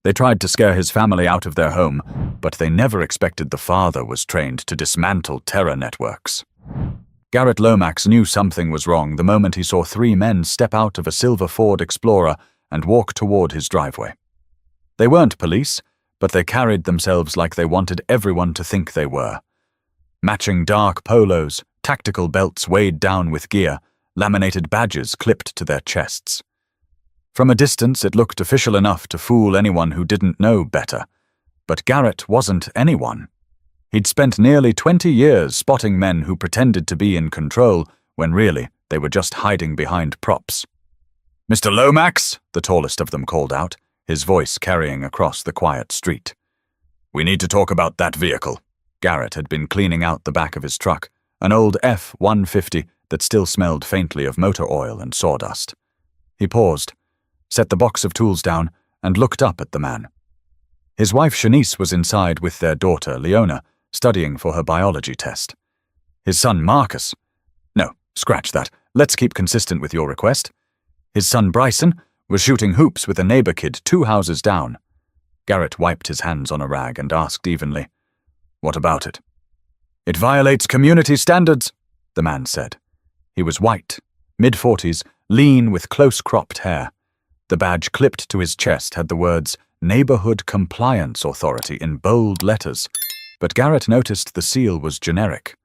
They tried to scare his family out of their home, but they never expected the father was trained to dismantle terror networks. Garrett Lomax knew something was wrong the moment he saw 3 men step out of a silver Ford Explorer and walk toward his driveway. They weren't police, but they carried themselves like they wanted everyone to think they were. Matching dark polos, tactical belts weighed down with gear, laminated badges clipped to their chests. From a distance, it looked official enough to fool anyone who didn't know better. But Garrett wasn't anyone. He'd spent nearly 20 years spotting men who pretended to be in control when really they were just hiding behind props. "Mr. Lomax," the tallest of them called out, his voice carrying across the quiet street. "We need to talk about that vehicle." Garrett had been cleaning out the back of his truck, an old F-150 that still smelled faintly of motor oil and sawdust. He paused, set the box of tools down, and looked up at the man. His wife Shanice was inside with their daughter Leona, studying for her biology test. His son Marcus— no, scratch that, let's keep consistent with your request. His son Bryson was shooting hoops with a neighbor kid 2 houses down. Garrett wiped his hands on a rag and asked evenly, "What about it?" "It violates community standards," the man said. He was white, mid-40s, lean with close-cropped hair. The badge clipped to his chest had the words Neighborhood Compliance Authority in bold letters, but Garrett noticed the seal was generic.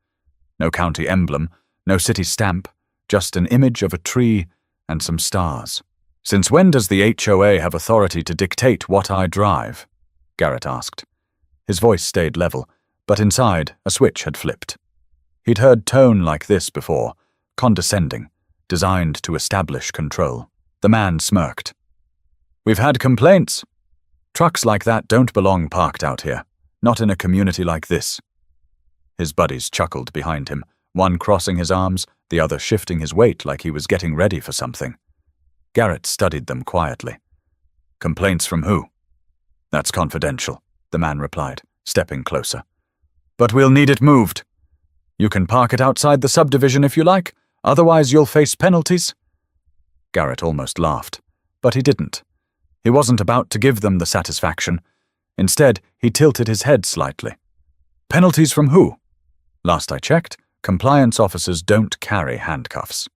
No county emblem, no city stamp, just an image of a tree and some stars. "Since when does the HOA have authority to dictate what I drive?" Garrett asked. His voice stayed level, but inside a switch had flipped. He'd heard tone like this before, condescending, designed to establish control. The man smirked. "We've had complaints. Trucks like that don't belong parked out here, not in a community like this." His buddies chuckled behind him, one crossing his arms, the other shifting his weight like he was getting ready for something. Garrett studied them quietly. "Complaints from who?" "That's confidential," the man replied, stepping closer. "But we'll need it moved. You can park it outside the subdivision if you like, otherwise you'll face penalties." Garrett almost laughed, but he didn't. He wasn't about to give them the satisfaction. Instead, he tilted his head slightly. "Penalties from who?" "Last I checked, compliance officers don't carry handcuffs.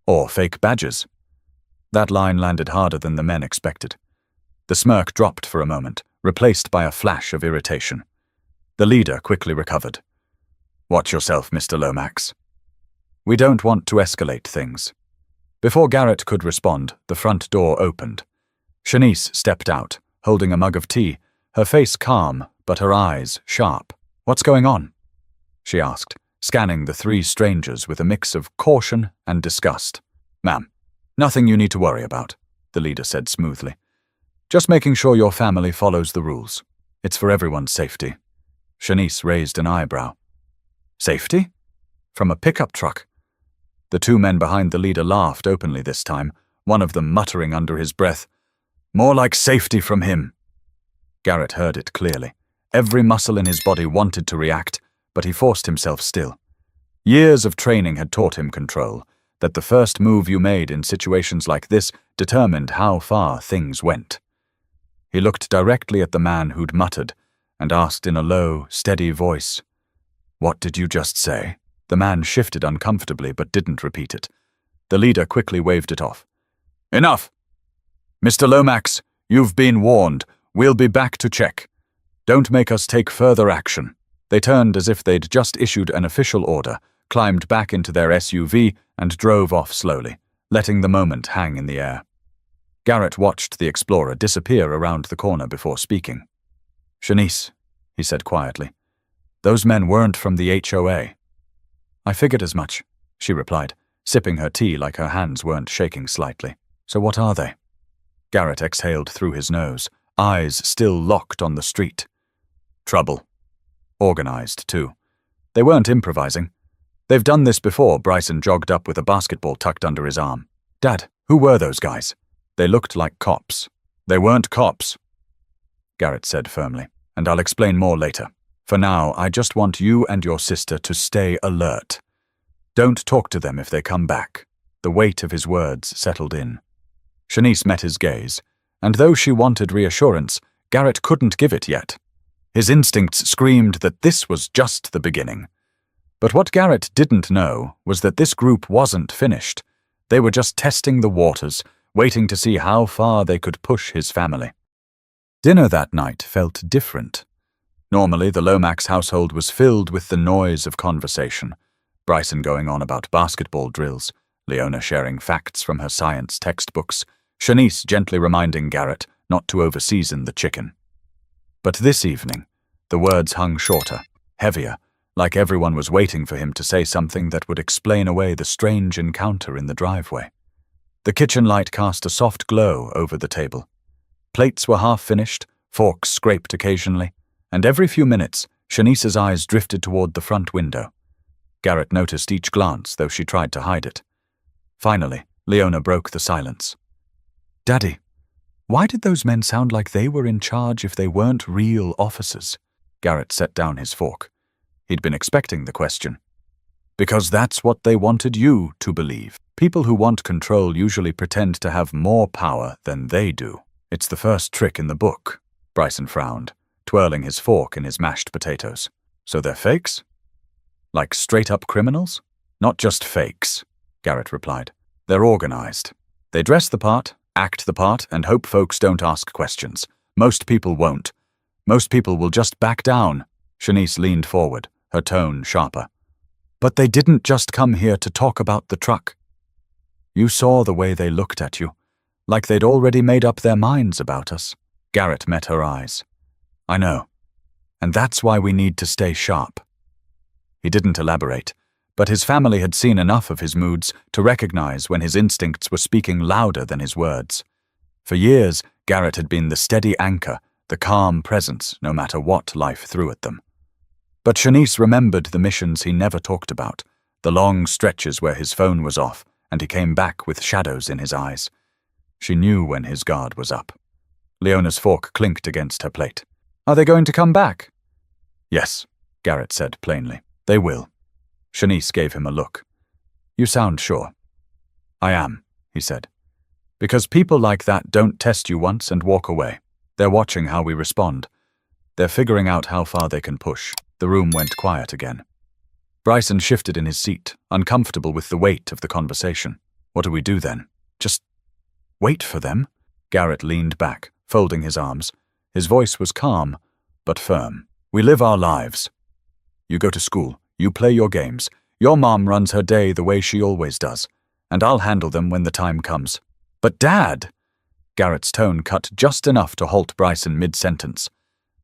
Or fake badges." That line landed harder than the men expected. The smirk dropped for a moment, replaced by a flash of irritation. The leader quickly recovered. "Watch yourself, Mr. Lomax. We don't want to escalate things." Before Garrett could respond, the front door opened. Shanice stepped out, holding a mug of tea, her face calm, but her eyes sharp. "What's going on?" she asked, scanning the 3 strangers with a mix of caution and disgust. "Ma'am, nothing you need to worry about," the leader said smoothly. "Just making sure your family follows the rules. It's for everyone's safety." Shanice raised an eyebrow. "Safety? From a pickup truck?" The 2 men behind the leader laughed openly this time, one of them muttering under his breath, "More like safety from him." Garrett heard it clearly. Every muscle in his body wanted to react, but he forced himself still. Years of training had taught him control, that the first move you made in situations like this determined how far things went. He looked directly at the man who'd muttered, and asked in a low, steady voice, "What did you just say?" The man shifted uncomfortably but didn't repeat it. The leader quickly waved it off. "Enough! Mr. Lomax, you've been warned. We'll be back to check. Don't make us take further action." They turned as if they'd just issued an official order, climbed back into their SUV, and drove off slowly, letting the moment hang in the air. Garrett watched the Explorer disappear around the corner before speaking. "Shanice," he said quietly, "those men weren't from the HOA." "I figured as much," she replied, sipping her tea like her hands weren't shaking slightly. "So what are they?" Garrett exhaled through his nose, eyes still locked on the street. "Trouble. Organized, too. They weren't improvising. They've done this before." Bryson jogged up with a basketball tucked under his arm. "Dad, who were those guys?" "They looked like cops." "They weren't cops," Garrett said firmly, "and I'll explain more later. For now, I just want you and your sister to stay alert. Don't talk to them if they come back." The weight of his words settled in. Shanice met his gaze, and though she wanted reassurance, Garrett couldn't give it yet. His instincts screamed that this was just the beginning. But what Garrett didn't know was that this group wasn't finished. They were just testing the waters, waiting to see how far they could push his family. Dinner that night felt different. Normally, the Lomax household was filled with the noise of conversation. Bryson going on about basketball drills, Leona sharing facts from her science textbooks, Shanice gently reminding Garrett not to overseason the chicken. But this evening, the words hung shorter, heavier, like everyone was waiting for him to say something that would explain away the strange encounter in the driveway. The kitchen light cast a soft glow over the table. Plates were half finished, forks scraped occasionally, and every few minutes, Shanice's eyes drifted toward the front window. Garrett noticed each glance, though she tried to hide it. Finally, Leona broke the silence. "Daddy, why did those men sound like they were in charge if they weren't real officers?" Garrett set down his fork. He'd been expecting the question. "Because that's what they wanted you to believe. People who want control usually pretend to have more power than they do. It's the first trick in the book." Bryson frowned, twirling his fork in his mashed potatoes. "So they're fakes? Like straight-up criminals?" "Not just fakes," Garrett replied. "They're organized. They dress the part, act the part, and hope folks don't ask questions. Most people won't. Most people will just back down." Shanice leaned forward, her tone sharper. "But they didn't just come here to talk about the truck. You saw the way they looked at you, like they'd already made up their minds about us." Garrett met her eyes. "I know. And that's why we need to stay sharp." He didn't elaborate, but his family had seen enough of his moods to recognize when his instincts were speaking louder than his words. For years, Garrett had been the steady anchor, the calm presence, no matter what life threw at them. But Shanice remembered the missions he never talked about, the long stretches where his phone was off, and he came back with shadows in his eyes. She knew when his guard was up. Leona's fork clinked against her plate. "Are they going to come back?" "Yes," Garrett said plainly. "They will." Shanice gave him a look. "You sound sure." "I am," he said. "Because people like that don't test you once and walk away. They're watching how we respond. They're figuring out how far they can push." The room went quiet again. Bryson shifted in his seat, uncomfortable with the weight of the conversation. "What do we do then? Just wait for them?" Garrett leaned back, folding his arms. His voice was calm, but firm. "We live our lives. You go to school, you play your games. Your mom runs her day the way she always does, and I'll handle them when the time comes." "But Dad!" Garrett's tone cut just enough to halt Bryson mid-sentence.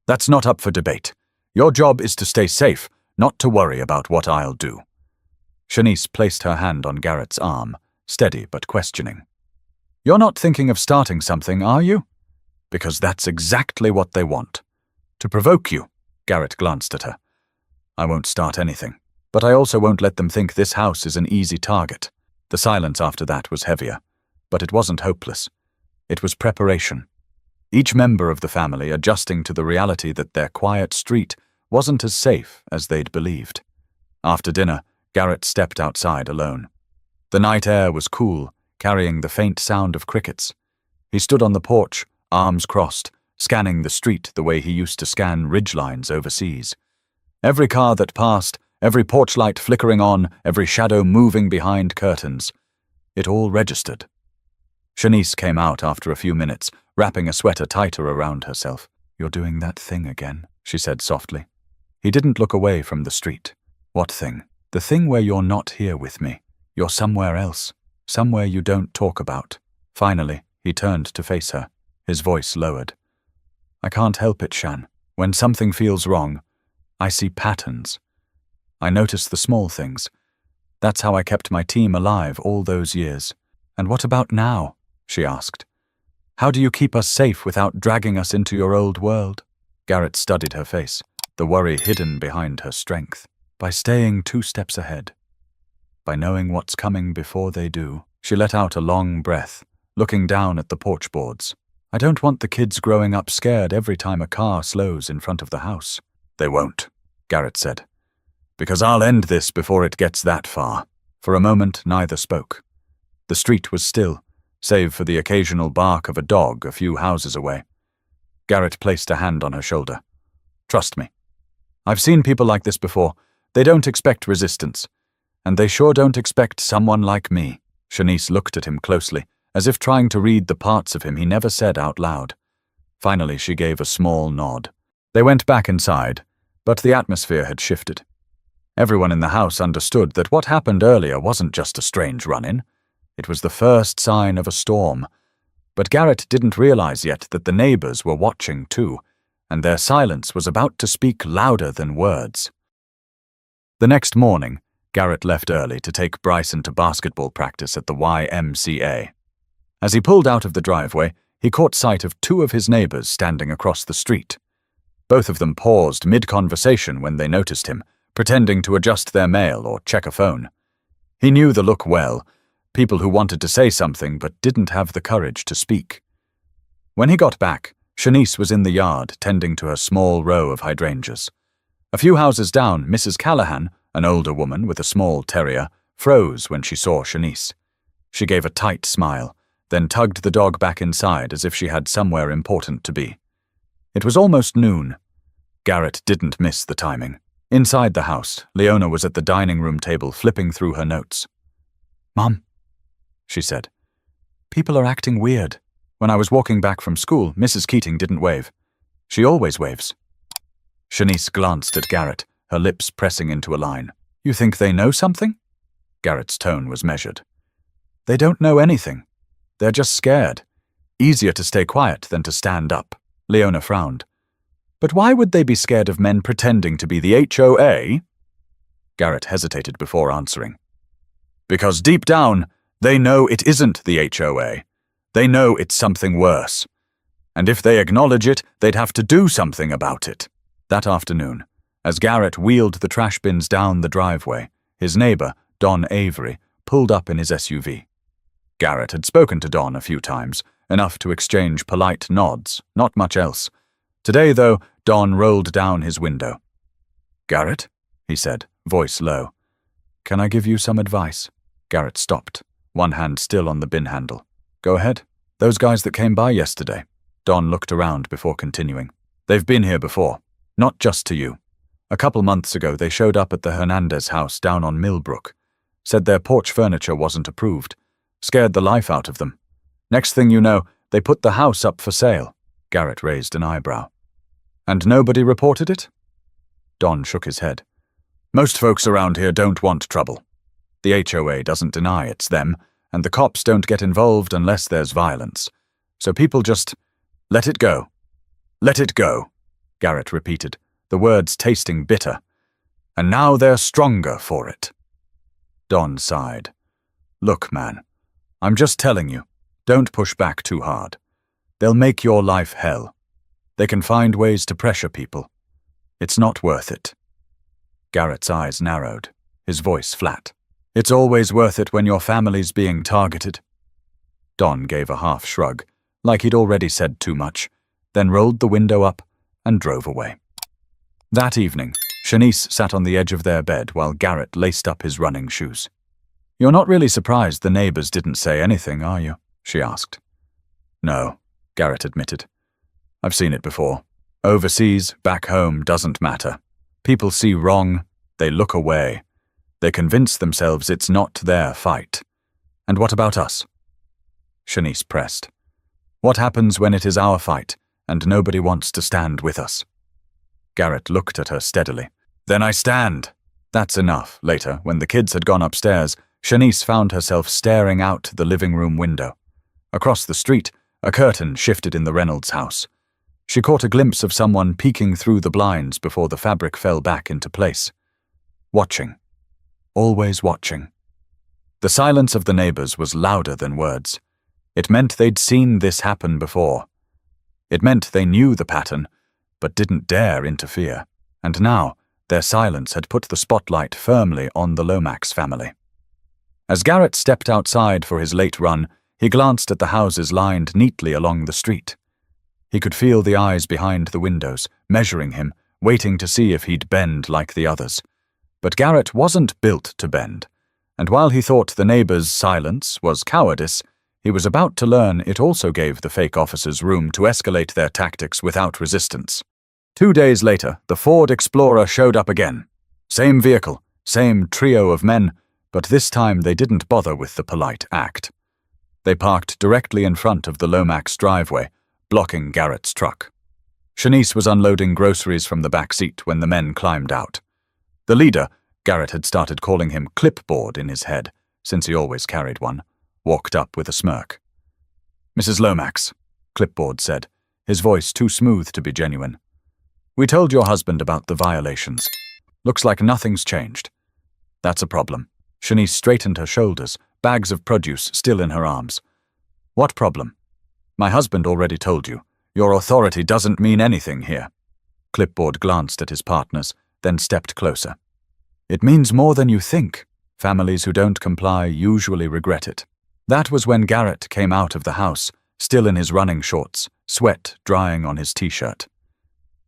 "That's not up for debate. Your job is to stay safe, not to worry about what I'll do." Shanice placed her hand on Garrett's arm, steady but questioning. "You're not thinking of starting something, are you?" "Because that's exactly what they want. To provoke you." Garrett glanced at her. "I won't start anything, but I also won't let them think this house is an easy target." The silence after that was heavier, but it wasn't hopeless. It was preparation. Each member of the family adjusting to the reality that their quiet street wasn't as safe as they'd believed. After dinner, Garrett stepped outside alone. The night air was cool, carrying the faint sound of crickets. He stood on the porch, arms crossed, scanning the street the way he used to scan ridgelines overseas. Every car that passed, every porch light flickering on, every shadow moving behind curtains. It all registered. Shanice came out after a few minutes, wrapping a sweater tighter around herself. "You're doing that thing again," she said softly. He didn't look away from the street. "What thing?" "The thing where you're not here with me. You're somewhere else. Somewhere you don't talk about." Finally, he turned to face her, his voice lowered. "I can't help it, Shan. When something feels wrong, I see patterns. I notice the small things. That's how I kept my team alive all those years." "And what about now?" she asked. "How do you keep us safe without dragging us into your old world?" Garrett studied her face, the worry hidden behind her strength. "By staying 2 steps ahead. By knowing what's coming before they do." She let out a long breath, looking down at the porch boards. "I don't want the kids growing up scared every time a car slows in front of the house." "They won't," Garrett said. "Because I'll end this before it gets that far." For a moment, neither spoke. The street was still, save for the occasional bark of a dog a few houses away. Garrett placed a hand on her shoulder. Trust me. I've seen people like this before. They don't expect resistance. And they sure don't expect someone like me. Shanice looked at him closely, as if trying to read the parts of him he never said out loud. Finally, she gave a small nod. They went back inside, but the atmosphere had shifted. Everyone in the house understood that what happened earlier wasn't just a strange run-in. It was the first sign of a storm. But Garrett didn't realize yet that the neighbors were watching too, and their silence was about to speak louder than words. The next morning, Garrett left early to take Bryson to basketball practice at the YMCA. As he pulled out of the driveway, he caught sight of two of his neighbors standing across the street. Both of them paused mid-conversation when they noticed him, pretending to adjust their mail or check a phone. He knew the look well, people who wanted to say something but didn't have the courage to speak. When he got back, Shanice was in the yard tending to her small row of hydrangeas. A few houses down, Mrs. Callahan, an older woman with a small terrier, froze when she saw Shanice. She gave a tight smile, then tugged the dog back inside as if she had somewhere important to be. It was almost noon. Garrett didn't miss the timing. Inside the house, Leona was at the dining room table flipping through her notes. "Mom," she said, "people are acting weird. When I was walking back from school, Mrs. Keating didn't wave. She always waves." Shanice glanced at Garrett, her lips pressing into a line. "You think they know something?" Garrett's tone was measured. "They don't know anything. They're just scared. Easier to stay quiet than to stand up." Leona frowned. "But why would they be scared of men pretending to be the HOA?" Garrett hesitated before answering. "Because deep down, they know it isn't the HOA. They know it's something worse. And if they acknowledge it, they'd have to do something about it." That afternoon, as Garrett wheeled the trash bins down the driveway, his neighbor, Don Avery, pulled up in his SUV. Garrett had spoken to Don a few times, enough to exchange polite nods, not much else. Today, though, Don rolled down his window. "Garrett," he said, voice low. "Can I give you some advice?" Garrett stopped, one hand still on the bin handle. "Go ahead. Those guys that came by yesterday." Don looked around before continuing. "They've been here before. Not just to you. A couple months ago, they showed up at the Hernandez house down on Millbrook. Said their porch furniture wasn't approved. Scared the life out of them. Next thing you know, they put the house up for sale." Garrett raised an eyebrow. "And nobody reported it?" Don shook his head. "Most folks around here don't want trouble. The HOA doesn't deny it's them, and the cops don't get involved unless there's violence. So people just let it go. Let it go," Garrett repeated, the words tasting bitter. "And now they're stronger for it." Don sighed. "Look, man, I'm just telling you, don't push back too hard. They'll make your life hell. They can find ways to pressure people. It's not worth it." Garrett's eyes narrowed, his voice flat. "It's always worth it when your family's being targeted." Don gave a half shrug, like he'd already said too much, then rolled the window up and drove away. That evening, Shanice sat on the edge of their bed while Garrett laced up his running shoes. "You're not really surprised the neighbors didn't say anything, are you?" she asked. "No," Garrett admitted. "I've seen it before. Overseas, back home, doesn't matter. People see wrong, they look away. They convince themselves it's not their fight. And what about us?" Shanice pressed. "What happens when it is our fight, and nobody wants to stand with us?" Garrett looked at her steadily. "Then I stand." That's enough. Later, when the kids had gone upstairs, Shanice found herself staring out the living room window. Across the street, a curtain shifted in the Reynolds house. She caught a glimpse of someone peeking through the blinds before the fabric fell back into place. Watching. Always watching. The silence of the neighbors was louder than words. It meant they'd seen this happen before. It meant they knew the pattern, but didn't dare interfere. And now, their silence had put the spotlight firmly on the Lomax family. As Garrett stepped outside for his late run, he glanced at the houses lined neatly along the street. He could feel the eyes behind the windows, measuring him, waiting to see if he'd bend like the others. But Garrett wasn't built to bend, and while he thought the neighbors' silence was cowardice, He was about to learn it also gave the fake officers room to escalate their tactics without resistance. 2 days later, the Ford Explorer showed up again. Same vehicle, same trio of men, but this time they didn't bother with the polite act. They parked directly in front of the Lomax driveway, blocking Garrett's truck. Shanice was unloading groceries from the back seat when the men climbed out. The leader, Garrett had started calling him Clipboard in his head, since he always carried one, walked up with a smirk. "Mrs. Lomax," Clipboard said, his voice too smooth to be genuine. "We told your husband about the violations. Looks like nothing's changed." "That's a problem." Shanice straightened her shoulders, bags of produce still in her arms. "What problem?" "My husband already told you. Your authority doesn't mean anything here." Clipboard glanced at his partners, then stepped closer. "It means more than you think. Families who don't comply usually regret it." That was when Garrett came out of the house, still in his running shorts, sweat drying on his t-shirt.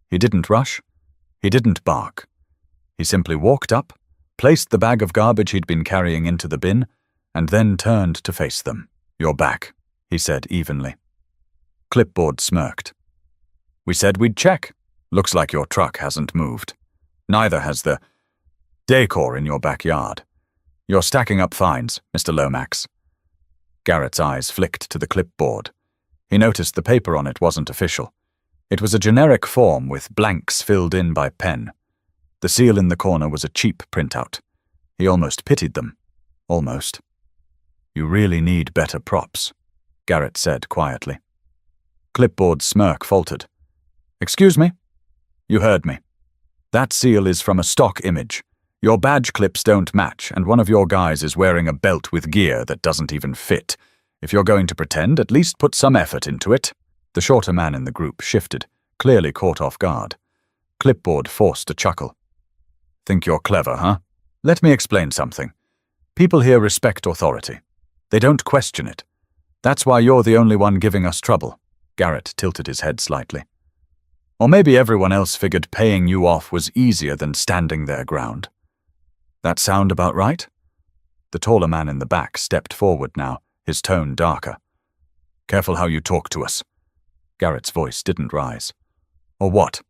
He didn't rush. He didn't bark. He simply walked up, placed the bag of garbage he'd been carrying into the bin, and then turned to face them. "You're back," he said evenly. Clipboard smirked. "We said we'd check. Looks like your truck hasn't moved. Neither has the decor in your backyard. You're stacking up fines, Mr. Lomax." Garrett's eyes flicked to the clipboard. He noticed the paper on it wasn't official. It was a generic form with blanks filled in by pen. The seal in the corner was a cheap printout. He almost pitied them. Almost. "You really need better props," Garrett said quietly. Clipboard's smirk faltered. "Excuse me?" "You heard me. That seal is from a stock image. Your badge clips don't match, and one of your guys is wearing a belt with gear that doesn't even fit. If you're going to pretend, at least put some effort into it." The shorter man in the group shifted, clearly caught off guard. Clipboard forced a chuckle. "Think you're clever, huh? Let me explain something. People here respect authority. They don't question it. That's why you're the only one giving us trouble." Garrett tilted his head slightly. "Or maybe everyone else figured paying you off was easier than standing their ground. That sound about right?" The taller man in the back stepped forward now, his tone darker. "Careful how you talk to us." Garrett's voice didn't rise. "Or what?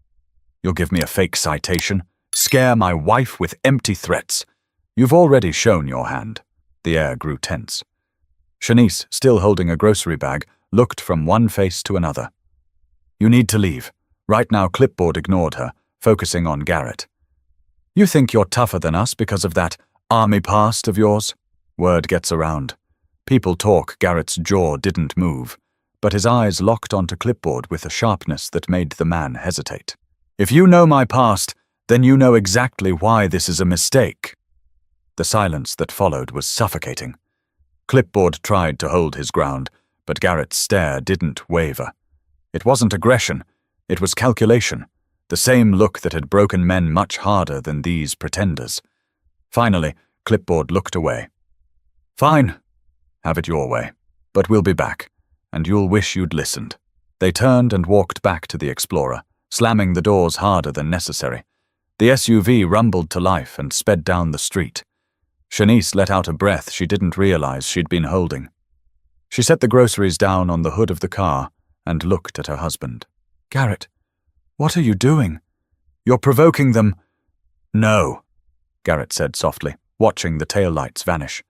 You'll give me a fake citation? Scare my wife with empty threats? You've already shown your hand." The air grew tense. Shanice, still holding a grocery bag, looked from one face to another. "You need to leave." Right now, Clipboard ignored her, focusing on Garrett. "You think you're tougher than us because of that army past of yours?" Word gets around. People talk. Garrett's jaw didn't move, but his eyes locked onto Clipboard with a sharpness that made the man hesitate. "If you know my past, then you know exactly why this is a mistake." The silence that followed was suffocating. Clipboard tried to hold his ground, but Garrett's stare didn't waver. It wasn't aggression, it was calculation, the same look that had broken men much harder than these pretenders. Finally, Clipboard looked away. "Fine. Have it your way. But we'll be back, and you'll wish you'd listened." They turned and walked back to the Explorer, slamming the doors harder than necessary. The SUV rumbled to life and sped down the street. Shanice let out a breath she didn't realize she'd been holding. She set the groceries down on the hood of the car and looked at her husband. "Garrett, what are you doing? You're provoking them." "No," Garrett said softly, watching the taillights vanish.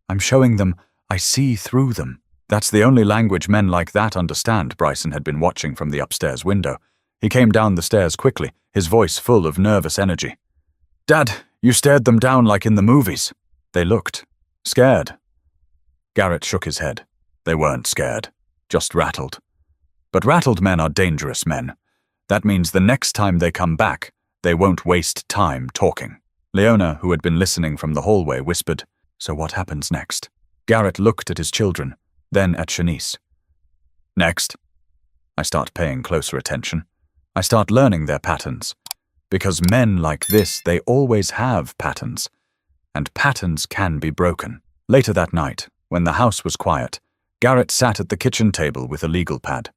"I'm showing them I see through them." That's the only language men like that understand, Bryson had been watching from the upstairs window. He came down the stairs quickly, his voice full of nervous energy. "Dad, you stared them down like in the movies." "They looked scared." Garrett shook his head. "They weren't scared, just rattled. But rattled men are dangerous men. That means the next time they come back, they won't waste time talking." Leona, who had been listening from the hallway, whispered, "So what happens next?" Garrett looked at his children, then at Shanice. "Next, I start paying closer attention. I start learning their patterns. Because men like this, they always have patterns. And patterns can be broken." Later that night, when the house was quiet, Garrett sat at the kitchen table with a legal pad.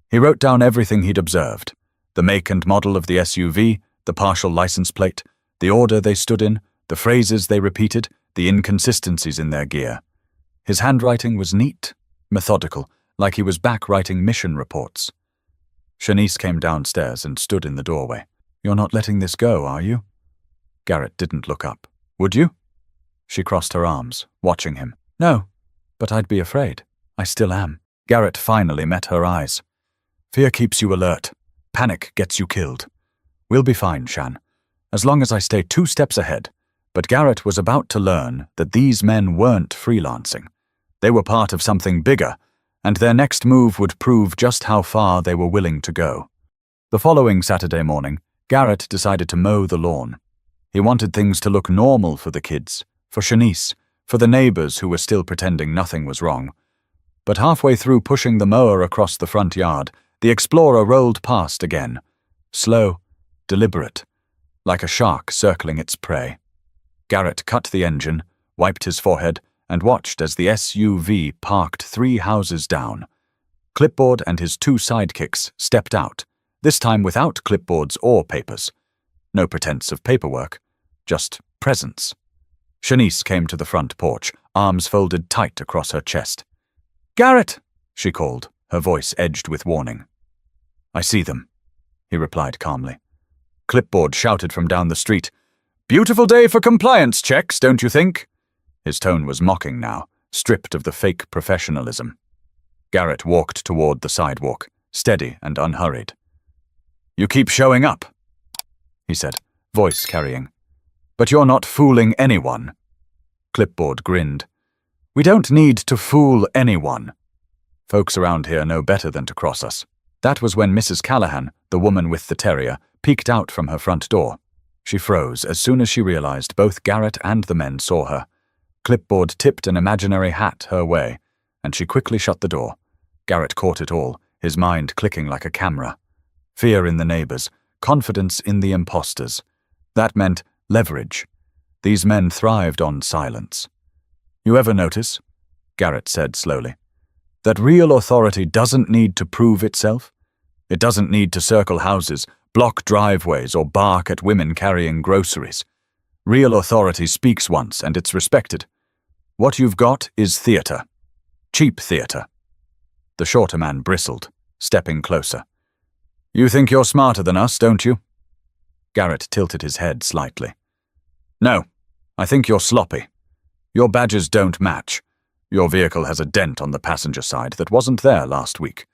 He wrote down everything he'd observed: the make and model of the SUV, the partial license plate, the order they stood in, the phrases they repeated, the inconsistencies in their gear. His handwriting was neat, methodical, like he was back writing mission reports. Shanice came downstairs and stood in the doorway. "You're not letting this go, are you?" Garrett didn't look up. "Would you?" She crossed her arms, watching him. "No, but I'd be afraid. I still am." Garrett finally met her eyes. "Fear keeps you alert. Panic gets you killed. We'll be fine, Shan, as long as I stay 2 steps ahead." But Garrett was about to learn that these men weren't freelancing. They were part of something bigger, and their next move would prove just how far they were willing to go. The following Saturday morning, Garrett decided to mow the lawn. He wanted things to look normal for the kids, for Shanice, for the neighbors who were still pretending nothing was wrong. But halfway through pushing the mower across the front yard, the Explorer rolled past again, slow, deliberate, like a shark circling its prey. Garrett cut the engine, wiped his forehead, and watched as the SUV parked 3 houses down. Clipboard and his 2 sidekicks stepped out, this time without clipboards or papers. No pretense of paperwork, just presence. Shanice came to the front porch, arms folded tight across her chest. "Garrett!" she called, her voice edged with warning. "I see them," he replied calmly. Clipboard shouted from down the street, "Beautiful day for compliance checks, don't you think?" His tone was mocking now, stripped of the fake professionalism. Garrett walked toward the sidewalk, steady and unhurried. "You keep showing up," he said, voice carrying. "But you're not fooling anyone." Clipboard grinned. "We don't need to fool anyone. Folks around here know better than to cross us." That was when Mrs. Callahan, the woman with the terrier, peeked out from her front door. She froze as soon as she realized both Garrett and the men saw her. Clipboard tipped an imaginary hat her way, and she quickly shut the door. Garrett caught it all, his mind clicking like a camera. Fear in the neighbors, confidence in the imposters. That meant leverage. These men thrived on silence. "You ever notice," Garrett said slowly, "that real authority doesn't need to prove itself? It doesn't need to circle houses, block driveways, or bark at women carrying groceries. Real authority speaks once, and it's respected. What you've got is theater. Cheap theater." The shorter man bristled, stepping closer. "You think you're smarter than us, don't you?" Garrett tilted his head slightly. "No, I think you're sloppy. Your badges don't match. Your vehicle has a dent on the passenger side that wasn't there last week,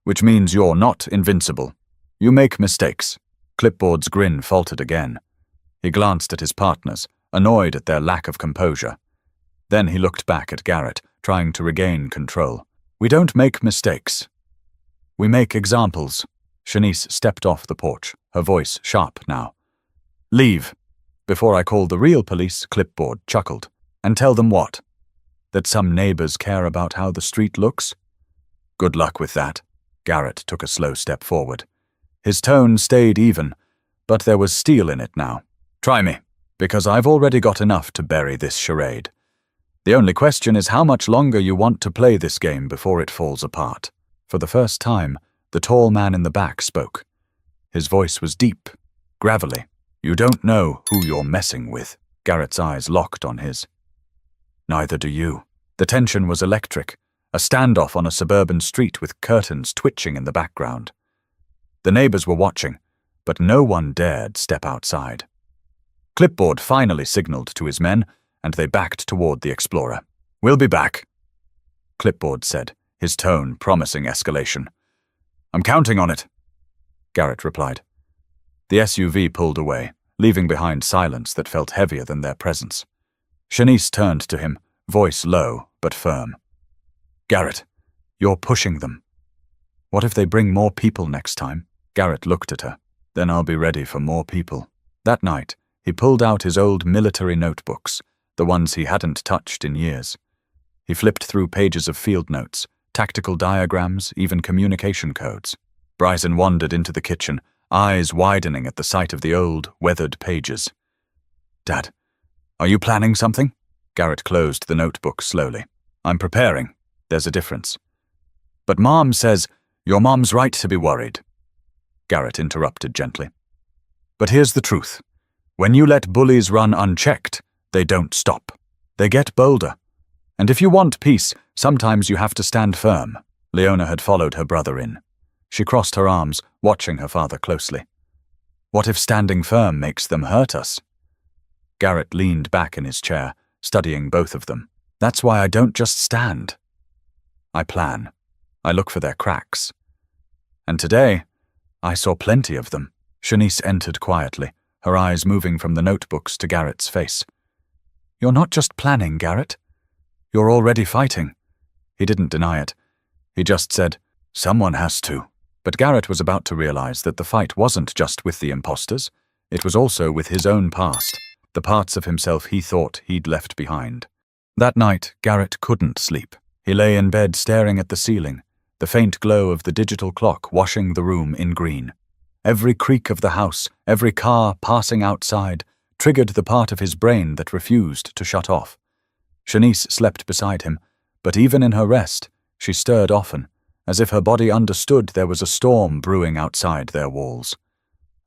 which means you're not invincible. You make mistakes." Clipboard's grin faltered again. He glanced at his partners, annoyed at their lack of composure. Then he looked back at Garrett, trying to regain control. "We don't make mistakes. We make examples." Shanice stepped off the porch, her voice sharp now. "Leave. Before I call the real police," Clipboard chuckled. "And tell them what? That some neighbors care about how the street looks?" "Good luck with that." Garrett took a slow step forward. His tone stayed even, but there was steel in it now. "Try me, because I've already got enough to bury this charade. The only question is how much longer you want to play this game before it falls apart." For the first time, the tall man in the back spoke. His voice was deep, gravelly. "You don't know who you're messing with." Garrett's eyes locked on his. "Neither do you." The tension was electric, a standoff on a suburban street with curtains twitching in the background. The neighbors were watching, but no one dared step outside. Clipboard finally signaled to his men, and they backed toward the Explorer. "We'll be back," Clipboard said, his tone promising escalation. "I'm counting on it," Garrett replied. The SUV pulled away, leaving behind silence that felt heavier than their presence. Shanice turned to him, voice low but firm. "Garrett, you're pushing them. What if they bring more people next time?" Garrett looked at her. "Then I'll be ready for more people." That night, he pulled out his old military notebooks, the ones he hadn't touched in years. He flipped through pages of field notes, tactical diagrams, even communication codes. Bryson wandered into the kitchen, eyes widening at the sight of the old, weathered pages. "Dad, are you planning something?" Garrett closed the notebook slowly. "I'm preparing. There's a difference." "But Mom says..." "Your mom's right to be worried," Garrett interrupted gently. "But here's the truth. When you let bullies run unchecked, they don't stop. They get bolder. And if you want peace, sometimes you have to stand firm. Leona had followed her brother in. She crossed her arms, watching her father closely. What if standing firm makes them hurt us? Garrett leaned back in his chair, studying both of them. That's why I don't just stand. I plan. I look for their cracks. And today, I saw plenty of them. Shanice entered quietly, her eyes moving from the notebooks to Garrett's face. You're not just planning, Garrett. You're already fighting. He didn't deny it. He just said, someone has to. But Garrett was about to realize that the fight wasn't just with the imposters. It was also with his own past, the parts of himself he thought he'd left behind. That night, Garrett couldn't sleep. He lay in bed staring at the ceiling, the faint glow of the digital clock washing the room in green. Every creak of the house, every car passing outside, triggered the part of his brain that refused to shut off. Shanice slept beside him, but even in her rest, she stirred often, as if her body understood there was a storm brewing outside their walls.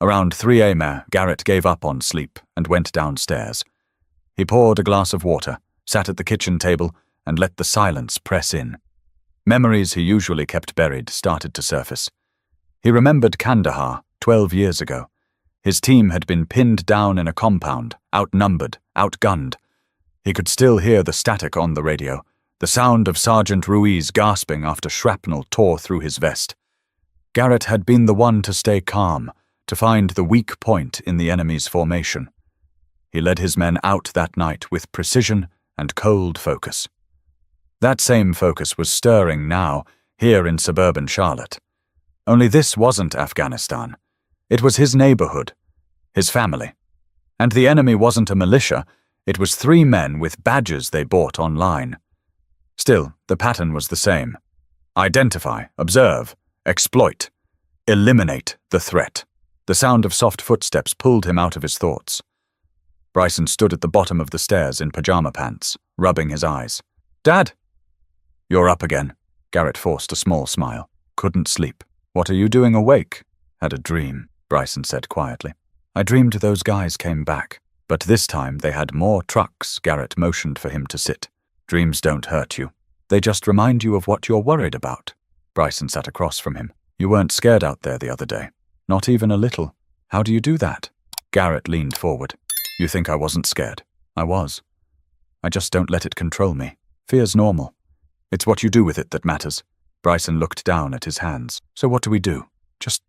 Around 3 a.m., Garrett gave up on sleep and went downstairs. He poured a glass of water, sat at the kitchen table, and let the silence press in. Memories he usually kept buried started to surface. He remembered Kandahar 12 years ago. His team had been pinned down in a compound, outnumbered, outgunned. He could still hear the static on the radio, the sound of Sergeant Ruiz gasping after shrapnel tore through his vest. Garrett had been the one to stay calm, to find the weak point in the enemy's formation. He led his men out that night with precision and cold focus. That same focus was stirring now, here in suburban Charlotte. Only this wasn't Afghanistan. It was his neighborhood, his family. And the enemy wasn't a militia, it was 3 men with badges they bought online. Still, the pattern was the same. Identify, observe, exploit, eliminate the threat. The sound of soft footsteps pulled him out of his thoughts. Bryson stood at the bottom of the stairs in pajama pants, rubbing his eyes. Dad! You're up again. Garrett forced a small smile. Couldn't sleep. What are you doing awake? Had a dream, Bryson said quietly. I dreamed those guys came back, but this time they had more trucks. Garrett motioned for him to sit. Dreams don't hurt you. They just remind you of what you're worried about. Bryson sat across from him. You weren't scared out there the other day. Not even a little. How do you do that? Garrett leaned forward. You think I wasn't scared? I was. I just don't let it control me. Fear's normal. It's what you do with it that matters. Bryson looked down at his hands. So what do we do? Just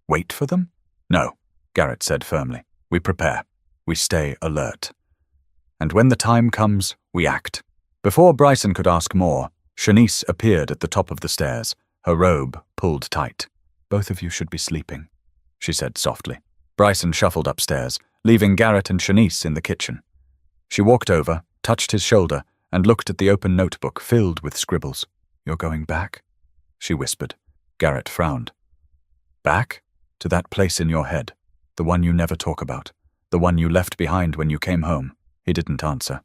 wait for them? No, Garrett said firmly. We prepare. We stay alert. And when the time comes, we act. Before Bryson could ask more, Shanice appeared at the top of the stairs, her robe pulled tight. Both of you should be sleeping, she said softly. Bryson shuffled upstairs, leaving Garrett and Shanice in the kitchen. She walked over, touched his shoulder, and looked at the open notebook filled with scribbles. You're going back? She whispered. Garrett frowned. Back? To that place in your head. The one you never talk about. The one you left behind when you came home. He didn't answer.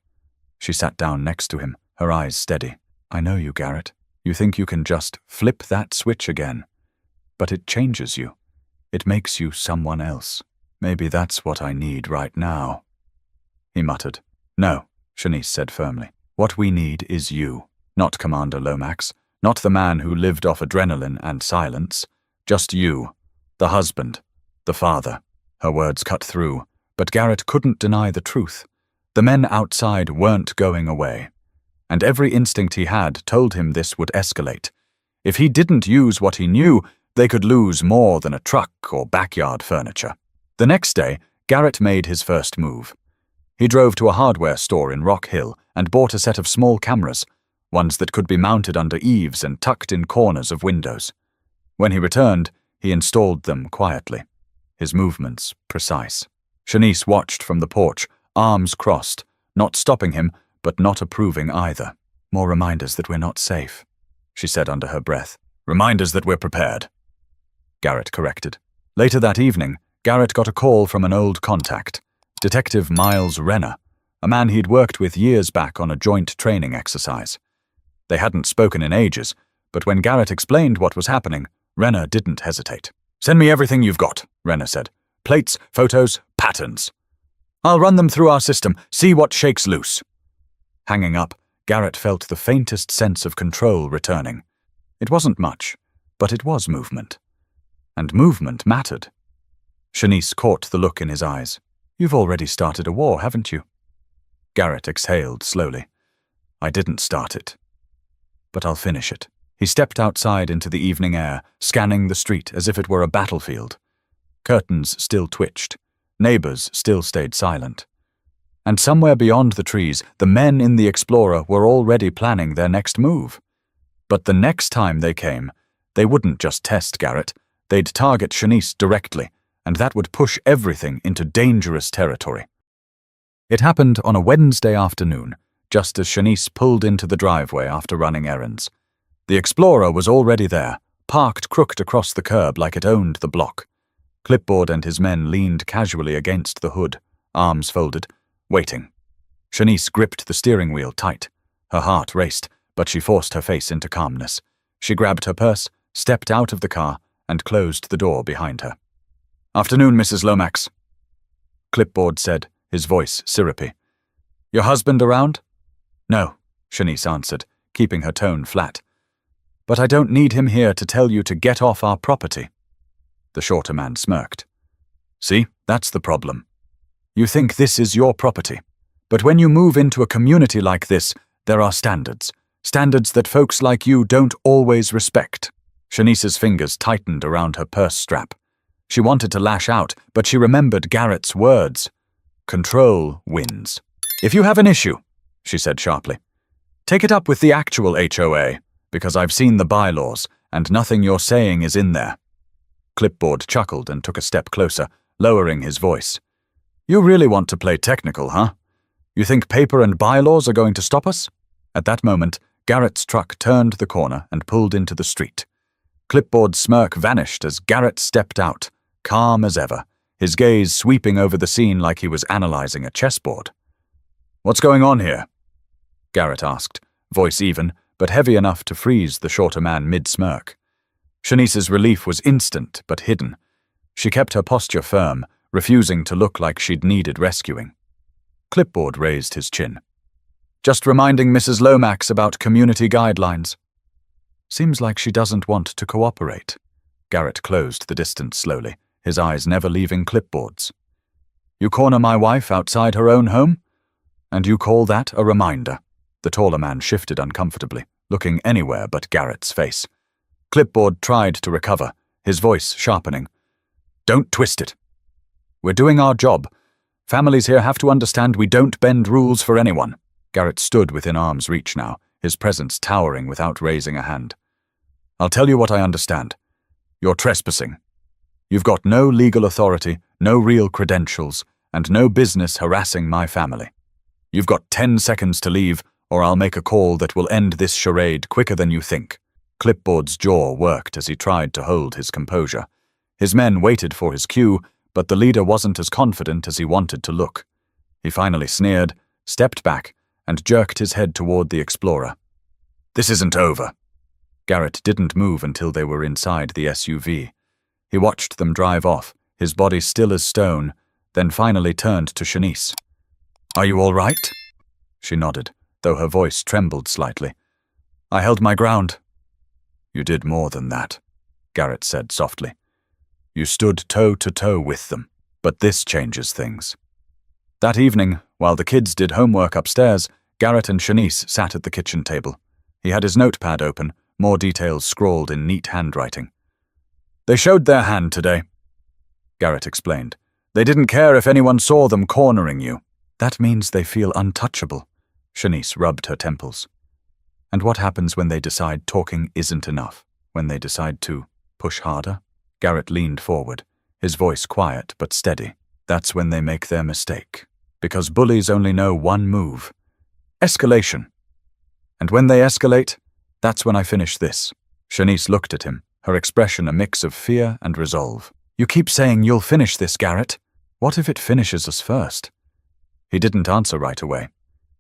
She sat down next to him, her eyes steady. I know you, Garrett. You think you can just flip that switch again. But it changes you. It makes you someone else. Maybe that's what I need right now. He muttered. No, Shanice said firmly. What we need is you, not Commander Lomax, not the man who lived off adrenaline and silence. Just you, the husband, the father. Her words cut through, but Garrett couldn't deny the truth. The men outside weren't going away, and every instinct he had told him this would escalate. If he didn't use what he knew, they could lose more than a truck or backyard furniture. The next day, Garrett made his first move. He drove to a hardware store in Rock Hill and bought a set of small cameras, ones that could be mounted under eaves and tucked in corners of windows. When he returned, he installed them quietly, his movements precise. Shanice watched from the porch, arms crossed, not stopping him, but not approving either. More reminders that we're not safe, she said under her breath. Reminders that we're prepared, Garrett corrected. Later that evening, Garrett got a call from an old contact, Detective Miles Renner, a man he'd worked with years back on a joint training exercise. They hadn't spoken in ages, but when Garrett explained what was happening, Renner didn't hesitate. Send me everything you've got, Renner said. Plates, photos, patterns. I'll run them through our system, see what shakes loose. Hanging up, Garrett felt the faintest sense of control returning. It wasn't much, but it was movement. And movement mattered. Shanice caught the look in his eyes. "You've already started a war, haven't you?" Garrett exhaled slowly. "I didn't start it. But I'll finish it." He stepped outside into the evening air, scanning the street as if it were a battlefield. Curtains still twitched. Neighbors still stayed silent. And somewhere beyond the trees, the men in the Explorer were already planning their next move. But the next time they came, they wouldn't just test Garrett. They'd target Shanice directly, and that would push everything into dangerous territory. It happened on a Wednesday afternoon, just as Shanice pulled into the driveway after running errands. The Explorer was already there, parked crooked across the curb like it owned the block. Clipboard and his men leaned casually against the hood, arms folded, waiting. Shanice gripped the steering wheel tight. Her heart raced, but she forced her face into calmness. She grabbed her purse, stepped out of the car, and closed the door behind her. "Afternoon, Mrs. Lomax," Clipboard said, his voice syrupy. "Your husband around?" "No," Shanice answered, keeping her tone flat. "But I don't need him here to tell you to get off our property." The shorter man smirked. "See, that's the problem. You think this is your property. But when you move into a community like this, there are standards. Standards that folks like you don't always respect." Shanice's fingers tightened around her purse strap. She wanted to lash out, but she remembered Garrett's words. "Control wins." "If you have an issue," she said sharply, "take it up with the actual HOA, because I've seen the bylaws, and nothing you're saying is in there." Clipboard chuckled and took a step closer, lowering his voice. "You really want to play technical, huh? You think paper and bylaws are going to stop us?" At that moment, Garrett's truck turned the corner and pulled into the street. Clipboard's smirk vanished as Garrett stepped out, calm as ever, his gaze sweeping over the scene like he was analyzing a chessboard. "What's going on here?" Garrett asked, voice even, but heavy enough to freeze the shorter man mid-smirk. Shanice's relief was instant but hidden. She kept her posture firm, refusing to look like she'd needed rescuing. Clipboard raised his chin. "Just reminding Mrs. Lomax about community guidelines." "Seems like she doesn't want to cooperate." Garrett closed the distance slowly, his eyes never leaving Clipboard's. "You corner my wife outside her own home? And you call that a reminder?" The taller man shifted uncomfortably, looking anywhere but Garrett's face. Clipboard tried to recover, his voice sharpening. "Don't twist it. We're doing our job. Families here have to understand we don't bend rules for anyone." Garrett stood within arm's reach now, his presence towering without raising a hand. "I'll tell you what I understand. You're trespassing. You've got no legal authority, no real credentials, and no business harassing my family. You've got 10 seconds to leave, or I'll make a call that will end this charade quicker than you think." Clipboard's jaw worked as he tried to hold his composure. His men waited for his cue, but the leader wasn't as confident as he wanted to look. He finally sneered, stepped back, and jerked his head toward the Explorer. "This isn't over." Garrett didn't move until they were inside the SUV. He watched them drive off, his body still as stone, then finally turned to Shanice. "Are you all right?" She nodded, though her voice trembled slightly. "I held my ground." "You did more than that," Garrett said softly. "You stood toe-to-toe with them, but this changes things." That evening, while the kids did homework upstairs, Garrett and Shanice sat at the kitchen table. He had his notepad open, more details scrawled in neat handwriting. "They showed their hand today," Garrett explained. "They didn't care if anyone saw them cornering you." "That means they feel untouchable." Shanice rubbed her temples. "And what happens when they decide talking isn't enough? When they decide to push harder?" Garrett leaned forward, his voice quiet but steady. "That's when they make their mistake. Because bullies only know one move. Escalation. And when they escalate, that's when I finish this." Shanice looked at him, her expression a mix of fear and resolve. "You keep saying you'll finish this, Garrett. What if it finishes us first?" He didn't answer right away.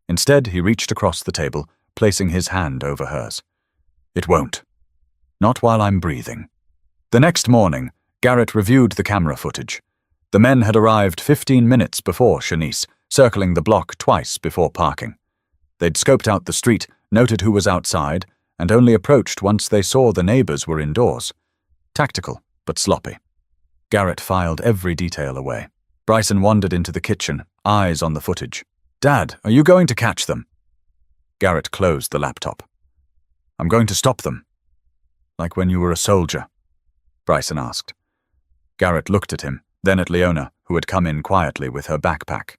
Instead, he reached across the table, placing his hand over hers. "It won't. Not while I'm breathing." The next morning, Garrett reviewed the camera footage. The men had arrived 15 minutes before Shanice, circling the block twice before parking. They'd scoped out the street, noted who was outside, and only approached once they saw the neighbors were indoors. Tactical, but sloppy. Garrett filed every detail away. Bryson wandered into the kitchen, eyes on the footage. "Dad, are you going to catch them?" Garrett closed the laptop. "I'm going to stop them." "Like when you were a soldier?" Bryson asked. Garrett looked at him, then at Leona, who had come in quietly with her backpack.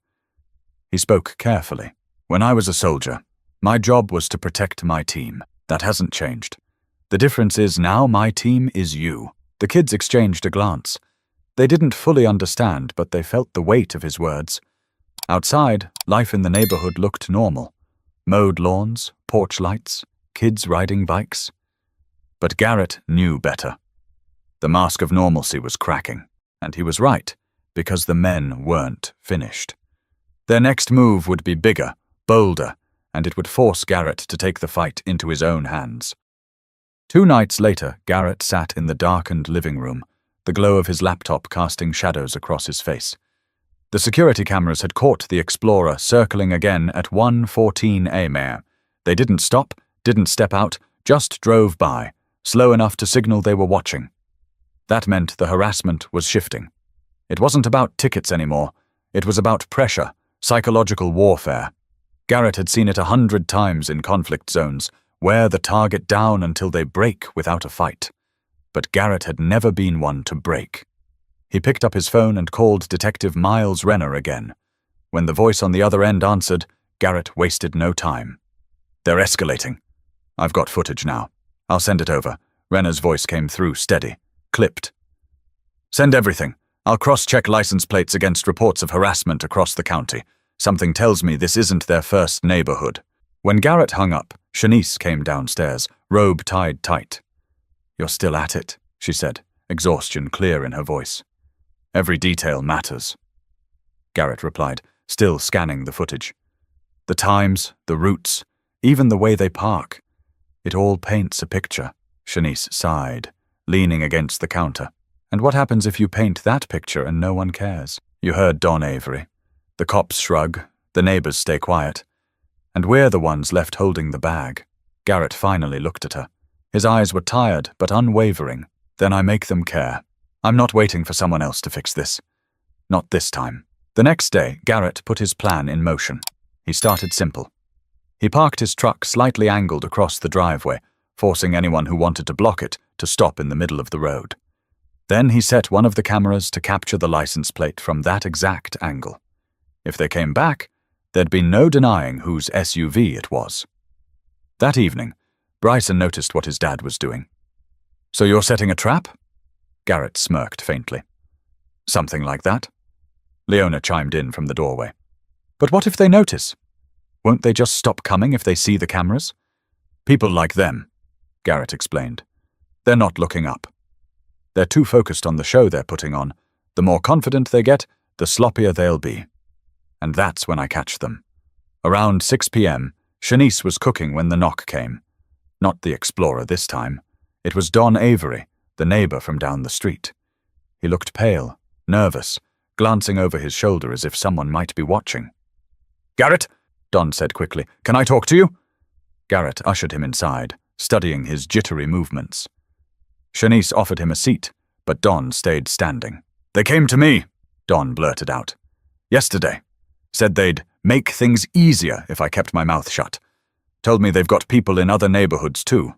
He spoke carefully. "When I was a soldier, my job was to protect my team. That hasn't changed. The difference is now my team is you." The kids exchanged a glance. They didn't fully understand, but they felt the weight of his words. Outside, life in the neighborhood looked normal. Mowed lawns, porch lights, kids riding bikes. But Garrett knew better. The mask of normalcy was cracking, and he was right, because the men weren't finished. Their next move would be bigger, bolder, and it would force Garrett to take the fight into his own hands. 2 nights later, Garrett sat in the darkened living room, the glow of his laptop casting shadows across his face. The security cameras had caught the Explorer circling again at 1:14 a.m. They didn't stop, didn't step out, just drove by, slow enough to signal they were watching. That meant the harassment was shifting. It wasn't about tickets anymore. It was about pressure, psychological warfare. Garrett had seen it 100 times in conflict zones, wear the target down until they break without a fight. But Garrett had never been one to break. He picked up his phone and called Detective Miles Renner again. When the voice on the other end answered, Garrett wasted no time. "They're escalating. I've got footage now. I'll send it over." Renner's voice came through, steady, clipped. "Send everything. I'll cross-check license plates against reports of harassment across the county. Something tells me this isn't their first neighborhood." When Garrett hung up, Shanice came downstairs, robe tied tight. "You're still at it," she said, exhaustion clear in her voice. "Every detail matters," Garrett replied, still scanning the footage. "The times, the routes, even the way they park. It all paints a picture." Shanice sighed, leaning against the counter. "And what happens if you paint that picture and no one cares?" You heard Don Avery. The cops shrug, the neighbors stay quiet. And we're the ones left holding the bag. Garrett finally looked at her. His eyes were tired but unwavering. "Then I make them care. I'm not waiting for someone else to fix this. Not this time." The next day, Garrett put his plan in motion. He started simple. He parked his truck slightly angled across the driveway, forcing anyone who wanted to block it to stop in the middle of the road. Then he set one of the cameras to capture the license plate from that exact angle. If they came back, there'd be no denying whose SUV it was. That evening, Bryson noticed what his dad was doing. "So you're setting a trap?" Garrett smirked faintly. "Something like that." Leona chimed in from the doorway. "But what if they notice? Won't they just stop coming if they see the cameras?" "People like them," Garrett explained. "They're not looking up. They're too focused on the show they're putting on. The more confident they get, the sloppier they'll be. And that's when I catch them." Around 6 p.m., Shanice was cooking when the knock came. Not the Explorer this time. It was Don Avery, the neighbor from down the street. He looked pale, nervous, glancing over his shoulder as if someone might be watching. "Garrett," Don said quickly, "can I talk to you?" Garrett ushered him inside, studying his jittery movements. Shanice offered him a seat, but Don stayed standing. "They came to me," Don blurted out. "Yesterday. Said they'd make things easier if I kept my mouth shut. Told me they've got people in other neighborhoods too.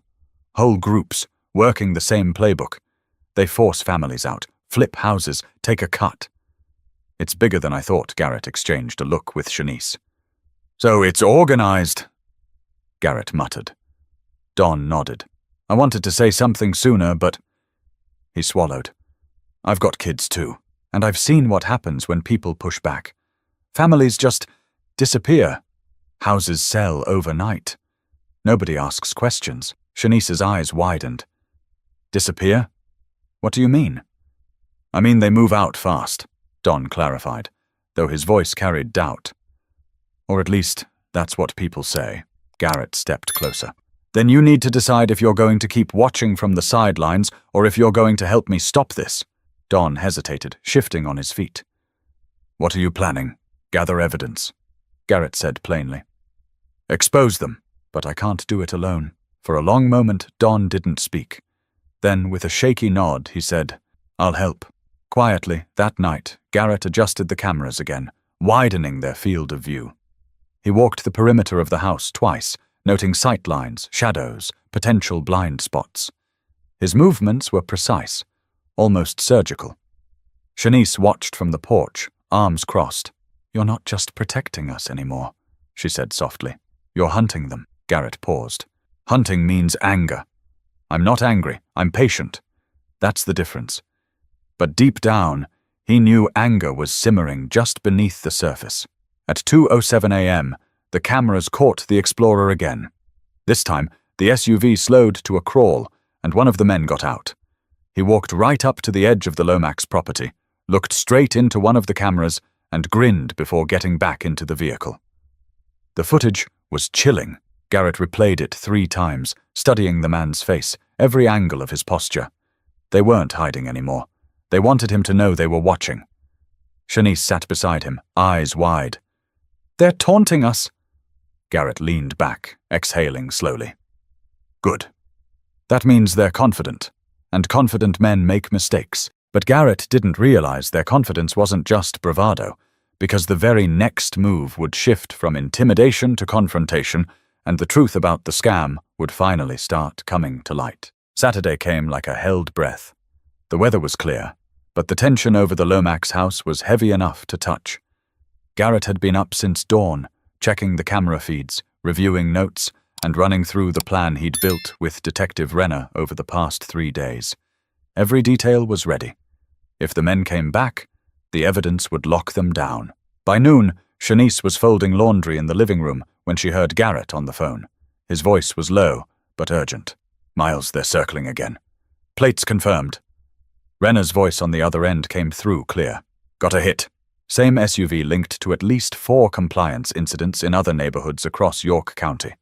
Whole groups, working the same playbook. They force families out, flip houses, take a cut." "It's bigger than I thought," Garrett exchanged a look with Shanice. "So it's organized," Garrett muttered. Don nodded. "I wanted to say something sooner, but—" He swallowed. "I've got kids too, and I've seen what happens when people push back. Families just disappear. Houses sell overnight. Nobody asks questions." Shanice's eyes widened. "Disappear? What do you mean?" "I mean they move out fast," Don clarified, though his voice carried doubt. "Or at least, that's what people say." Garrett stepped closer. "Then you need to decide if you're going to keep watching from the sidelines or if you're going to help me stop this." Don hesitated, shifting on his feet. "What are you planning?" "Gather evidence," Garrett said plainly. Expose them. But I can't do it alone. For a long moment, Don didn't speak. Then, with a shaky nod, he said, I'll help. Quietly, that night, Garrett adjusted the cameras again, widening their field of view. He walked the perimeter of the house twice, noting sight lines, shadows, potential blind spots. His movements were precise, almost surgical. Shanice watched from the porch, arms crossed. You're not just protecting us anymore, she said softly. You're hunting them. Garrett paused. Hunting means anger. I'm not angry, I'm patient. That's the difference. But deep down, he knew anger was simmering just beneath the surface. At 2:07 a.m., the cameras caught the Explorer again. This time, the SUV slowed to a crawl, and one of the men got out. He walked right up to the edge of the Lomax property, looked straight into one of the cameras, and grinned before getting back into the vehicle. The footage was chilling. Garrett replayed it 3 times, studying the man's face, every angle of his posture. They weren't hiding anymore. They wanted him to know they were watching. Shanice sat beside him, eyes wide. They're taunting us. Garrett leaned back, exhaling slowly. Good. That means they're confident, and confident men make mistakes. But Garrett didn't realize their confidence wasn't just bravado, because the very next move would shift from intimidation to confrontation, and the truth about the scam would finally start coming to light. Saturday came like a held breath. The weather was clear, but the tension over the Lomax house was heavy enough to touch. Garrett had been up since dawn, checking the camera feeds, reviewing notes, and running through the plan he'd built with Detective Renner over the past 3 days. Every detail was ready. If the men came back, the evidence would lock them down. By noon, Shanice was folding laundry in the living room when she heard Garrett on the phone. His voice was low, but urgent. Miles, they're circling again. Plates confirmed. Renner's voice on the other end came through clear. Got a hit. Same SUV linked to at least 4 compliance incidents in other neighborhoods across York County.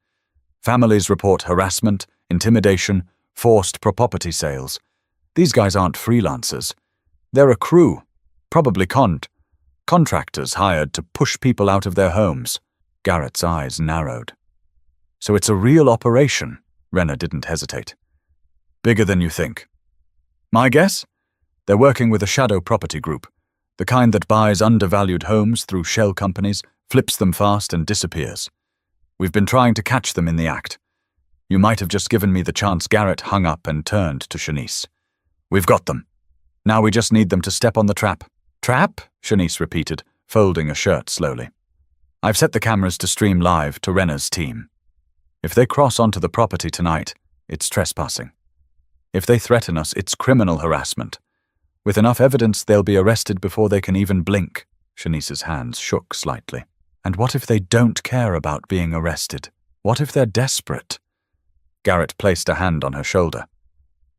Families report harassment, intimidation, forced property sales. These guys aren't freelancers. They're a crew, probably contractors hired to push people out of their homes. Garrett's eyes narrowed. So it's a real operation. Renner didn't hesitate. Bigger than you think. My guess? They're working with a shadow property group, the kind that buys undervalued homes through shell companies, flips them fast, and disappears. We've been trying to catch them in the act. You might have just given me the chance. Garrett hung up and turned to Shanice. We've got them. Now we just need them to step on the trap. Trap? Shanice repeated, folding a shirt slowly. I've set the cameras to stream live to Renner's team. If they cross onto the property tonight, it's trespassing. If they threaten us, it's criminal harassment. With enough evidence, they'll be arrested before they can even blink. Shanice's hands shook slightly. And what if they don't care about being arrested? What if they're desperate? Garrett placed a hand on her shoulder.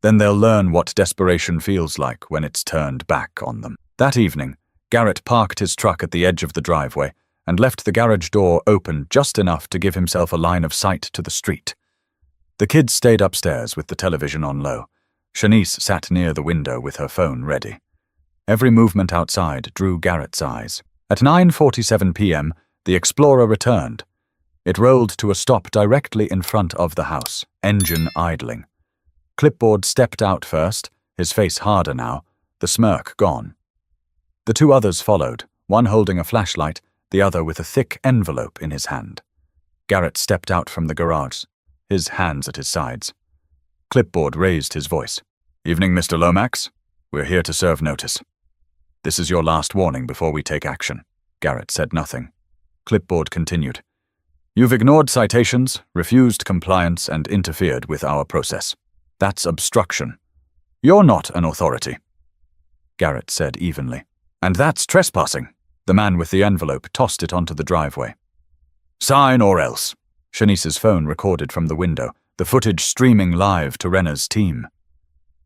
Then they'll learn what desperation feels like when it's turned back on them. That evening, Garrett parked his truck at the edge of the driveway and left the garage door open just enough to give himself a line of sight to the street. The kids stayed upstairs with the television on low. Shanice sat near the window with her phone ready. Every movement outside drew Garrett's eyes. At 9:47 p.m., the Explorer returned. It rolled to a stop directly in front of the house, engine idling. Clipboard stepped out first, his face harder now, the smirk gone. The 2 others followed, one holding a flashlight, the other with a thick envelope in his hand. Garrett stepped out from the garage, his hands at his sides. Clipboard raised his voice. Evening, Mr. Lomax. We're here to serve notice. This is your last warning before we take action. Garrett said nothing. Clipboard continued. You've ignored citations, refused compliance, and interfered with our process. That's obstruction. You're not an authority. Garrett said evenly. And that's trespassing. The man with the envelope tossed it onto the driveway. Sign or else. Shanice's phone recorded from the window, the footage streaming live to Renner's team.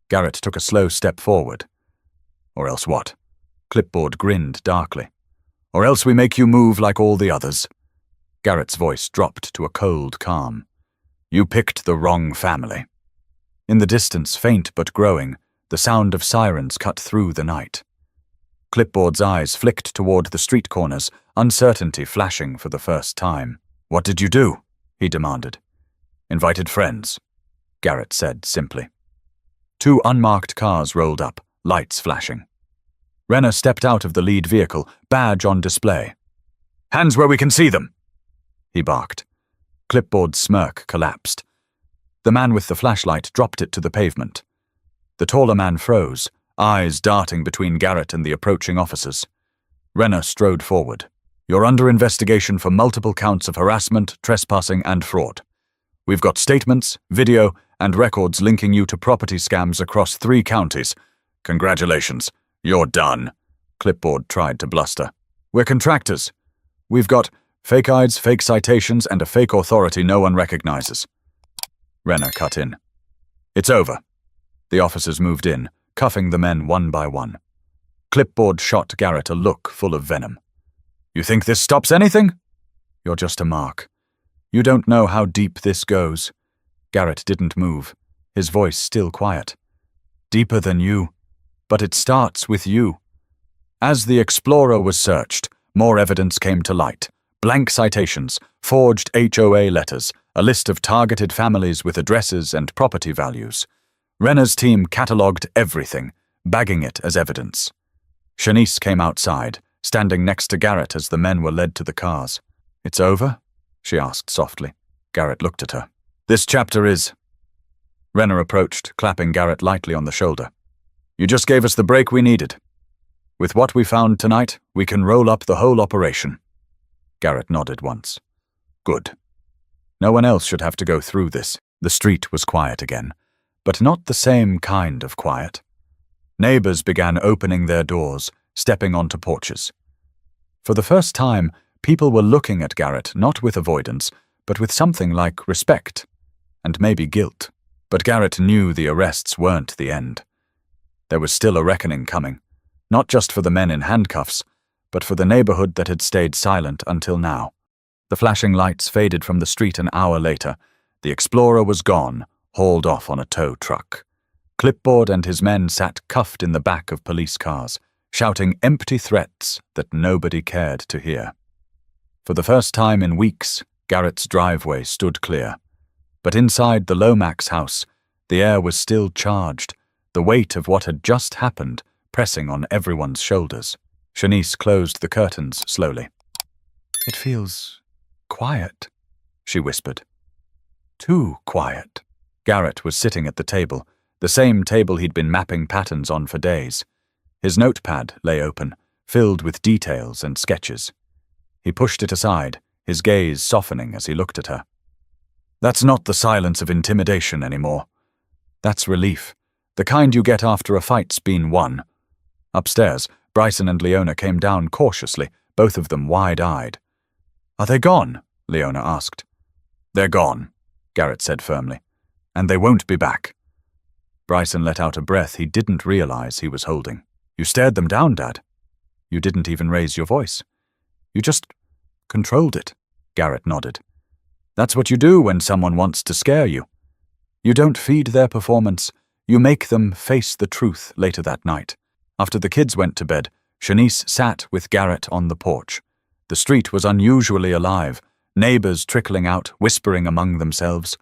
Garrett took a slow step forward. Or else what? Clipboard grinned darkly. Or else we make you move like all the others. Garrett's voice dropped to a cold calm. You picked the wrong family. In the distance, faint but growing, the sound of sirens cut through the night. Clipboard's eyes flicked toward the street corners, uncertainty flashing for the first time. What did you do? he demanded. Invited friends, Garrett said simply. 2 unmarked cars rolled up, lights flashing. Renner stepped out of the lead vehicle, badge on display. Hands where we can see them, he barked. Clipboard's smirk collapsed. The man with the flashlight dropped it to the pavement. The taller man froze, eyes darting between Garrett and the approaching officers. Renner strode forward. You're under investigation for multiple counts of harassment, trespassing, and fraud. We've got statements, video, and records linking you to property scams across 3 counties. Congratulations, you're done, Clipboard tried to bluster. We're contractors. We've got fake IDs, fake citations, and a fake authority no one recognizes. Renner cut in. It's over. The officers moved in, cuffing the men one by one. Clipboard shot Garrett a look full of venom. You think this stops anything? You're just a mark. You don't know how deep this goes. Garrett didn't move, his voice still quiet. Deeper than you. But it starts with you. As the Explorer was searched, more evidence came to light. Blank citations, forged HOA letters, a list of targeted families with addresses and property values. Renner's team catalogued everything, bagging it as evidence. Shanice came outside, standing next to Garrett as the men were led to the cars. It's over? She asked softly. Garrett looked at her. This chapter is. Renner approached, clapping Garrett lightly on the shoulder. You just gave us the break we needed. With what we found tonight, we can roll up the whole operation. Garrett nodded once. Good. No one else should have to go through this. The street was quiet again, but not the same kind of quiet. Neighbors began opening their doors, stepping onto porches. For the first time, people were looking at Garrett not with avoidance, but with something like respect, and maybe guilt. But Garrett knew the arrests weren't the end. There was still a reckoning coming, not just for the men in handcuffs, but for the neighborhood that had stayed silent until now. The flashing lights faded from the street an hour later. The Explorer was gone, hauled off on a tow truck. Clipboard and his men sat cuffed in the back of police cars, shouting empty threats that nobody cared to hear. For the first time in weeks, Garrett's driveway stood clear. But inside the Lomax house, the air was still charged, the weight of what had just happened pressing on everyone's shoulders. Shanice closed the curtains slowly. It feels quiet, she whispered. Too quiet. Garrett was sitting at the table, the same table he'd been mapping patterns on for days. His notepad lay open, filled with details and sketches. He pushed it aside, his gaze softening as he looked at her. That's not the silence of intimidation anymore. That's relief, the kind you get after a fight's been won. Upstairs, Bryson and Leona came down cautiously, both of them wide-eyed. Are they gone? Leona asked. They're gone, Garrett said firmly, and they won't be back. Bryson let out a breath he didn't realize he was holding. You stared them down, Dad. You didn't even raise your voice. You just controlled it, Garrett nodded. That's what you do when someone wants to scare you. You don't feed their performance, you make them face the truth later that night. After the kids went to bed, Shanice sat with Garrett on the porch. The street was unusually alive, neighbors trickling out, whispering among themselves.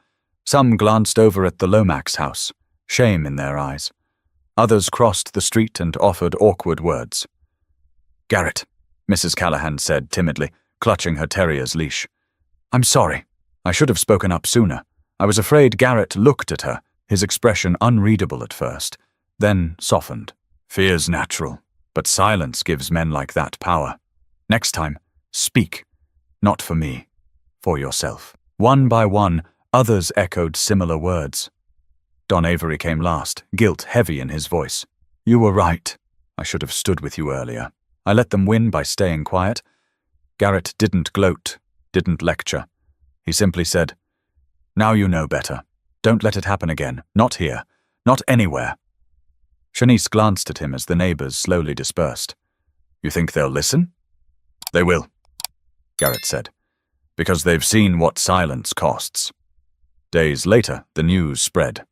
Some glanced over at the Lomax house, shame in their eyes. Others crossed the street and offered awkward words. Garrett, Mrs. Callahan said timidly, clutching her terrier's leash. I'm sorry. I should have spoken up sooner. I was afraid. Garrett looked at her, his expression unreadable at first, then softened. Fear's natural, but silence gives men like that power. Next time, speak. Not for me, for yourself. One by one, others echoed similar words. Don Avery came last, guilt heavy in his voice. You were right. I should have stood with you earlier. I let them win by staying quiet. Garrett didn't gloat, didn't lecture. He simply said, Now you know better. Don't let it happen again. Not here. Not anywhere. Shanice glanced at him as the neighbors slowly dispersed. You think they'll listen? They will, Garrett said, because they've seen what silence costs. Days later, the news spread.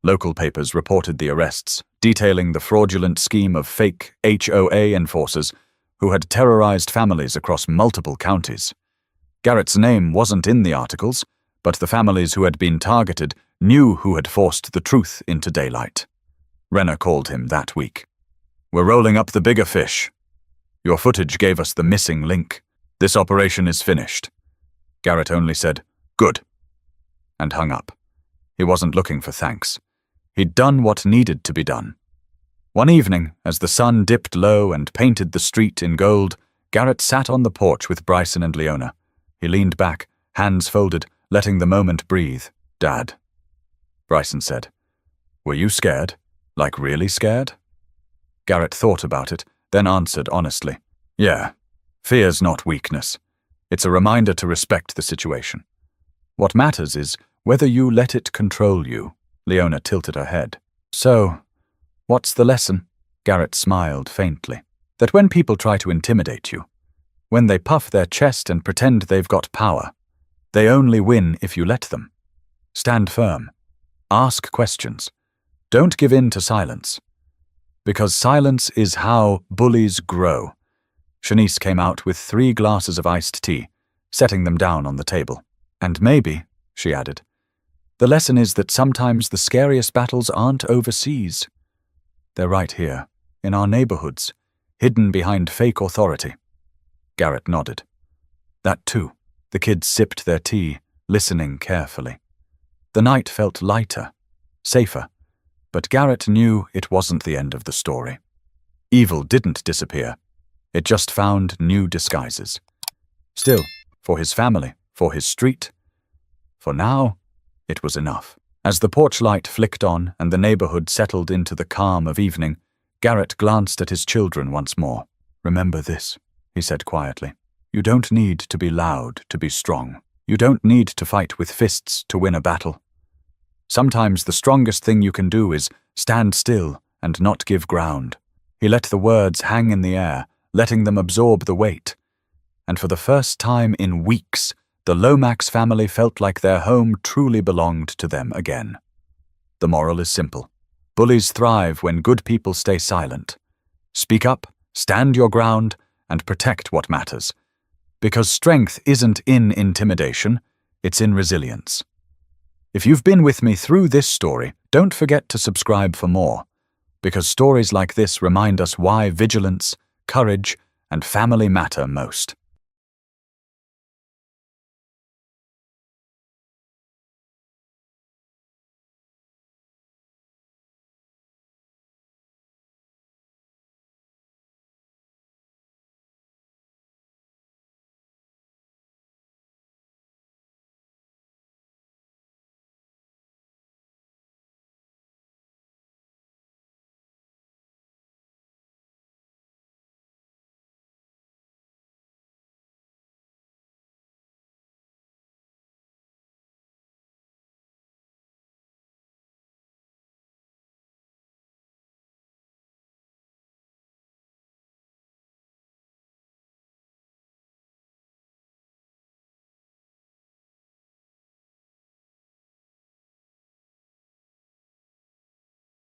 Local papers reported the arrests, detailing the fraudulent scheme of fake HOA enforcers who had terrorized families across multiple counties. Garrett's name wasn't in the articles, but the families who had been targeted knew who had forced the truth into daylight. Renner called him that week. "We're rolling up the bigger fish. Your footage gave us the missing link. This operation is finished." Garrett only said, "Good," and hung up. He wasn't looking for thanks. He'd done what needed to be done. One evening, as the sun dipped low and painted the street in gold, Garrett sat on the porch with Bryson and Leona. He leaned back, hands folded, letting the moment breathe. "Dad," Bryson said. "Were you scared? Like really scared?" Garrett thought about it, then answered honestly. "Yeah, fear's not weakness. It's a reminder to respect the situation. What matters is whether you let it control you." Leona tilted her head. "So, what's the lesson?" Garrett smiled faintly. "That when people try to intimidate you, when they puff their chest and pretend they've got power, they only win if you let them. Stand firm. Ask questions. Don't give in to silence. Because silence is how bullies grow." Shanice came out with 3 glasses of iced tea, setting them down on the table. "And maybe," she added, "the lesson is that sometimes the scariest battles aren't overseas. They're right here, in our neighborhoods, hidden behind fake authority." Garrett nodded. That too. The kids sipped their tea, listening carefully. The night felt lighter, safer, but Garrett knew it wasn't the end of the story. Evil didn't disappear. It just found new disguises. Still, for his family, for his street, for now, it was enough. As the porch light flicked on and the neighborhood settled into the calm of evening, Garrett glanced at his children once more. "Remember this," he said quietly. "You don't need to be loud to be strong. You don't need to fight with fists to win a battle. Sometimes the strongest thing you can do is stand still and not give ground." He let the words hang in the air, letting them absorb the weight. And for the first time in weeks, the Lomax family felt like their home truly belonged to them again. The moral is simple. Bullies thrive when good people stay silent. Speak up, stand your ground, and protect what matters. Because strength isn't in intimidation, it's in resilience. If you've been with me through this story, don't forget to subscribe for more, because stories like this remind us why vigilance, courage, and family matter most.